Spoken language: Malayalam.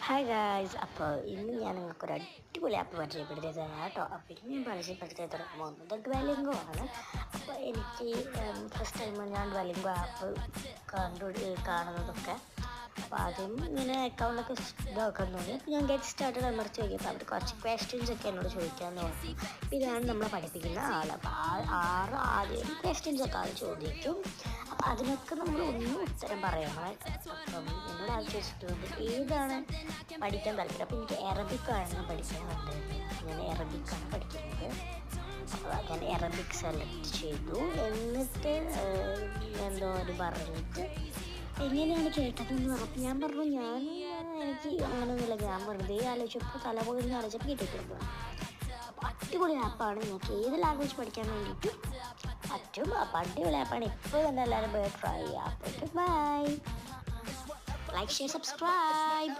ഹായ് ഗായ്സ്, അപ്പോൾ ഇന്ന് ഞാൻ നിങ്ങൾക്കൊരു അടിപൊളി ആപ്പ് പരിചയപ്പെടുത്തി തരാം കേട്ടോ. അപ്പോൾ ഇന്ന് ഞാൻ പരിചയപ്പെടുത്തി തരാൻ പോകുന്നത് ഡ്വെലിംഗോ ആണ്. അപ്പോൾ എനിക്ക് ഫസ്റ്റ് ടൈം ഞാൻ ഡ്വെലിംഗോ ആപ്പ് കാണുന്നതൊക്കെ അപ്പോൾ ആദ്യം ഇങ്ങനെ അക്കൗണ്ടൊക്കെ ഇതാക്കാൻ തോന്നി. അപ്പോൾ ഞാൻ ഗെറ്റ് സ്റ്റാർട്ടഡ് അമർത്തി നോക്കിയപ്പോൾ അവർ കുറച്ച് ക്വസ്റ്റ്യൻസ് ഒക്കെ എന്നോട് ചോദിക്കാൻ തോന്നി. അപ്പോൾ ഇതാണ് നമ്മളെ പഠിപ്പിക്കുന്ന ആൾ. അപ്പോൾ ആദ്യം ക്വസ്റ്റ്യൻസ് ഒക്കെ ആൾ ചോദിക്കും. അപ്പം അതിനൊക്കെ നമ്മൾ ഒന്നും ഉത്തരം പറയണം. അപ്പം എന്നോട് ആൾ ചോദിച്ചിട്ടുണ്ട് ഏതാണ് പഠിക്കാൻ താല്പര്യം. അപ്പോൾ എനിക്ക് അറബിക്കാണ് പഠിക്കാൻ താല്പര്യം. ഞാൻ അറബിക്കാണ് പഠിക്കുന്നത്. അപ്പോൾ ഞാൻ അറബിക് സെലക്ട് ചെയ്തു. എന്നിട്ട് എന്തോ ഒരു പറഞ്ഞിട്ട് എങ്ങനെയാണ് കേട്ടതെന്ന് പറഞ്ഞപ്പോൾ ഞാൻ പറഞ്ഞു എനിക്ക് അങ്ങനെയൊന്നുമില്ല, ഞാൻ വെറുതെ ആലോചിച്ചപ്പോൾ തലപോയി ആലോചിച്ചപ്പോൾ കിട്ടിയിട്ടുണ്ട്. അപ്പോൾ അടിപൊളി ആപ്പാണ്. നിങ്ങൾക്ക് ഏത് ലാംഗ്വേജ് പഠിക്കാൻ വേണ്ടിയിട്ട് പറ്റും. അപ്പോൾ അടിപൊളി ആപ്പാണ്. ഇപ്പോൾ തന്നെ എല്ലാവരും പോയി ട്രൈ ചെയ്യാം. Bye, like, share, subscribe.